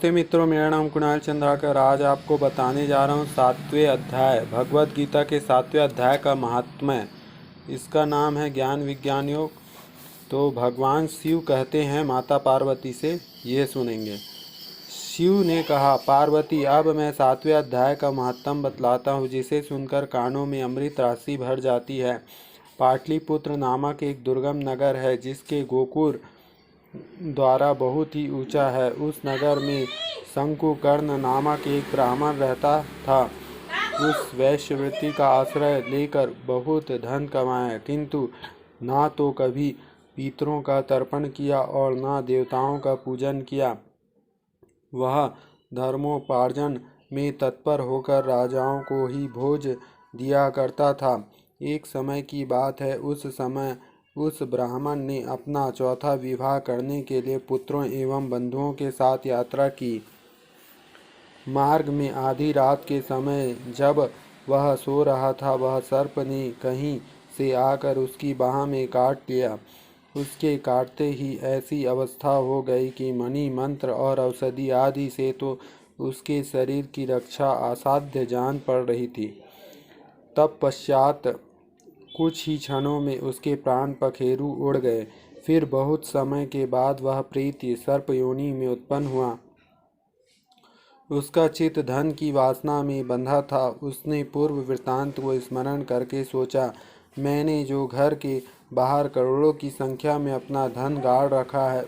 नमस्ते मित्रों, मेरा नाम कुणाल चंद्राकर। आज आपको बताने जा रहा हूँ 7वें अध्याय भगवत गीता के 7वें अध्याय का महात्म्य। इसका नाम है ज्ञान विज्ञान योग। तो भगवान शिव कहते हैं माता पार्वती से, ये सुनेंगे। शिव ने कहा, पार्वती अब मैं 7वें अध्याय का महात्म्य बतलाता हूँ, जिसे सुनकर कानों में अमृत राशि भर जाती है। पाटलिपुत्र नामक एक दुर्गम नगर है, जिसके गोकुल द्वारा बहुत ही ऊंचा है। उस नगर में शंकुकर्ण नामक एक ब्राह्मण रहता था। उस वैश्यवृत्ति का आश्रय लेकर बहुत धन कमाया, किंतु ना तो कभी पितरों का तर्पण किया और ना देवताओं का पूजन किया। वह धर्मोपार्जन में तत्पर होकर राजाओं को ही भोज दिया करता था। एक समय की बात है, उस समय उस ब्राह्मण ने अपना चौथा विवाह करने के लिए पुत्रों एवं बंधुओं के साथ यात्रा की। मार्ग में आधी रात के समय जब वह सो रहा था, वह सर्प ने कहीं से आकर उसकी बाह में काट लिया। उसके काटते ही ऐसी अवस्था हो गई कि मणि मंत्र और औषधि आदि से तो उसके शरीर की रक्षा असाध्य जान पड़ रही थी। तत्पश्चात कुछ ही क्षणों में उसके प्राण पखेरु उड़ गए। फिर बहुत समय के बाद वह प्रेत सर्प योनि में उत्पन्न हुआ। उसका चित्त धन की वासना में बंधा था। उसने पूर्व वृत्तांत को स्मरण करके सोचा, मैंने जो घर के बाहर करोड़ों की संख्या में अपना धन गाड़ रखा है,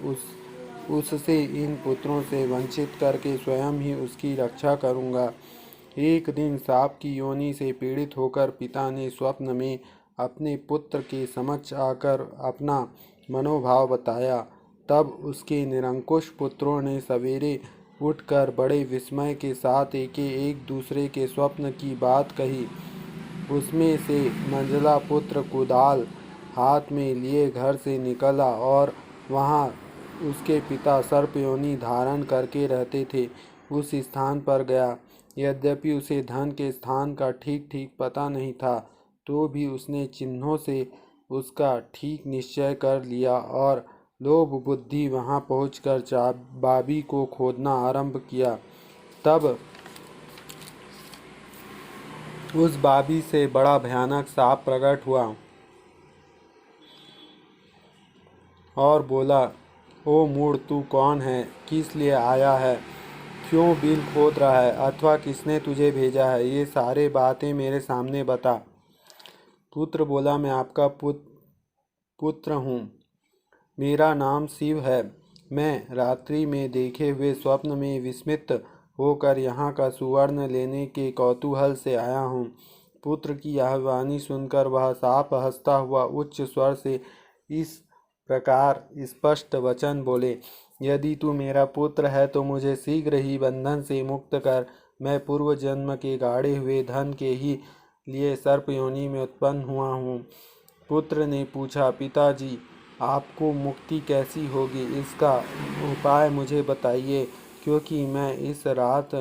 उससे इन पुत्रों से वंचित करके स्वयं ही उसकी रक्षा करूँगा। एक दिन सांप की योनि से पीड़ित होकर पिता ने स्वप्न में अपने पुत्र के समक्ष आकर अपना मनोभाव बताया। तब उसके निरंकुश पुत्रों ने सवेरे उठकर बड़े विस्मय के साथ एक दूसरे के स्वप्न की बात कही। उसमें से मंझला पुत्र कुदाल हाथ में लिए घर से निकला और वहाँ उसके पिता सर्प योनि धारण करके रहते थे उस स्थान पर गया। यद्यपि उसे धन के स्थान का ठीक ठीक पता नहीं था, तो भी उसने चिन्हों से उसका ठीक निश्चय कर लिया और लोभ बुद्धि वहां पहुंचकर बाबी को खोदना आरंभ किया। तब उस बाबी से बड़ा भयानक सांप प्रकट हुआ और बोला, ओ मूढ़, तू कौन है? किस लिए आया है? क्यों बिल खोद रहा है? अथवा किसने तुझे भेजा है? ये सारे बातें मेरे सामने बता। पुत्र बोला, मैं आपका पुत्र हूँ। मेरा नाम शिव है। मैं रात्रि में देखे हुए स्वप्न में विस्मित होकर यहाँ का सुवर्ण लेने के कौतूहल से आया हूँ। पुत्र की यह वाणी सुनकर वह सांप हंसता हुआ उच्च स्वर से इस प्रकार स्पष्ट वचन बोले, यदि तू मेरा पुत्र है तो मुझे शीघ्र ही बंधन से मुक्त कर। मैं पूर्व जन्म के गाड़े हुए धन के ही लिए सर्प योनि में उत्पन्न हुआ हूँ। पुत्र ने पूछा, पिताजी, आपको मुक्ति कैसी होगी? इसका उपाय मुझे बताइए, क्योंकि मैं इस रात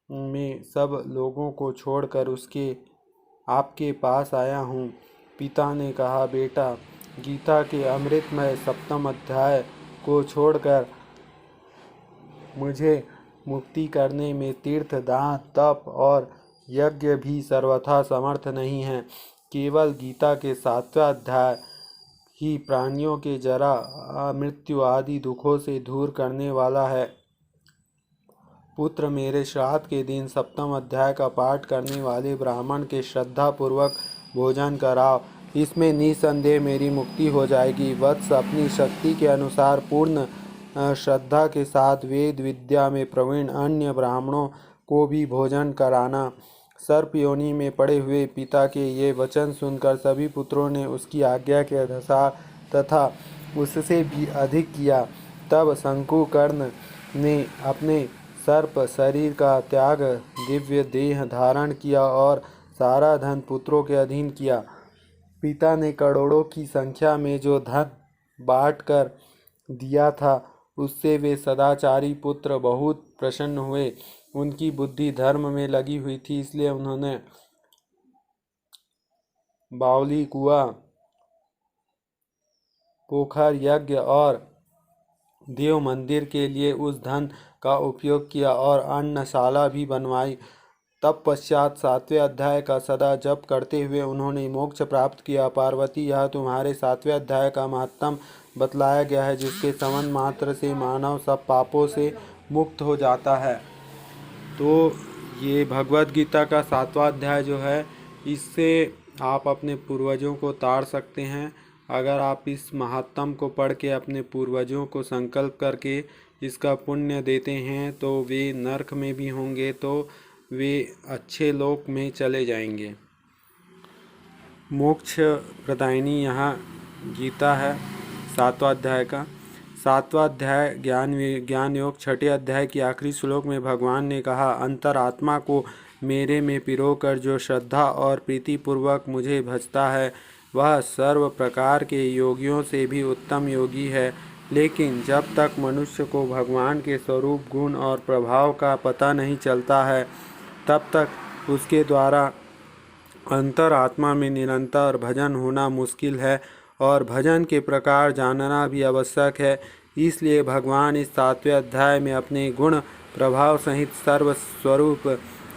में सब लोगों को छोड़कर आपके पास आया हूँ। पिता ने कहा, बेटा, गीता के अमृतमय 7वें अध्याय को छोड़कर मुझे मुक्ति करने में तीर्थ, दान, तप और यज्ञ भी सर्वथा समर्थ नहीं है। केवल गीता के 7वां अध्याय ही प्राणियों के जरा, मृत्यु आदि दुखों से दूर करने वाला है। पुत्र, मेरे श्राद्ध के दिन 7वें अध्याय का पाठ करने वाले ब्राह्मण के श्रद्धा पूर्वक भोजन कराओ। इसमें निसंदेह मेरी मुक्ति हो जाएगी। वत्स, अपनी शक्ति के अनुसार पूर्ण श्रद्धा के साथ वेद विद्या में प्रवीण अन्य ब्राह्मणों को भी भोजन कराना। सर्प योनि में पड़े हुए पिता के ये वचन सुनकर सभी पुत्रों ने उसकी आज्ञा के अनुसार तथा उससे भी अधिक किया। तब शंकुकर्ण ने अपने सर्प शरीर का त्याग दिव्य देह धारण किया और सारा धन पुत्रों के अधीन किया। पिता ने करोड़ों की संख्या में जो धन बांट कर दिया था, उससे वे सदाचारी पुत्र बहुत प्रसन्न हुए। उनकी बुद्धि धर्म में लगी हुई थी, इसलिए उन्होंने बावली, कुआं, पोखर, यज्ञ और देव मंदिर के लिए उस धन का उपयोग किया और अन्नशाला भी बनवाई। तत्पश्चात 7वें अध्याय का सदा जप करते हुए उन्होंने मोक्ष प्राप्त किया। पार्वती, यह तुम्हारे 7वें अध्याय का महात्म बतलाया गया है, जिसके श्रवण मात्र से मानव सब पापों से मुक्त हो जाता है। तो ये भगवद गीता का 7वां अध्याय जो है, इससे आप अपने पूर्वजों को ताड़ सकते हैं। अगर आप इस महात्म को पढ़ के अपने पूर्वजों को संकल्प करके इसका पुण्य देते हैं तो वे नरक में भी होंगे तो वे अच्छे लोक में चले जाएंगे। मोक्ष प्रदायिनी यहाँ गीता है 7वां अध्याय का। 7वां अध्याय ज्ञान योग। 6ठे अध्याय की आखिरी श्लोक में भगवान ने कहा, अंतरात्मा को मेरे में पिरोकर जो श्रद्धा और प्रीतिपूर्वक मुझे भजता है वह सर्व प्रकार के योगियों से भी उत्तम योगी है। लेकिन जब तक मनुष्य को भगवान के स्वरूप, गुण और प्रभाव का पता नहीं चलता है तब तक उसके द्वारा अंतरात्मा में निरंतर भजन होना मुश्किल है और भजन के प्रकार जानना भी आवश्यक है। इसलिए भगवान इस 7वें अध्याय में अपने गुण प्रभाव सहित सर्व स्वरूप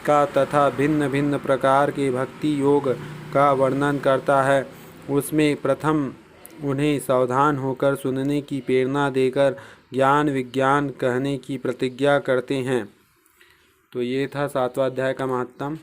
का तथा भिन्न भिन्न प्रकार के भक्ति योग का वर्णन करता है। उसमें प्रथम उन्हें सावधान होकर सुनने की प्रेरणा देकर ज्ञान विज्ञान कहने की प्रतिज्ञा करते हैं। तो ये था 7वां अध्याय का महत्तम।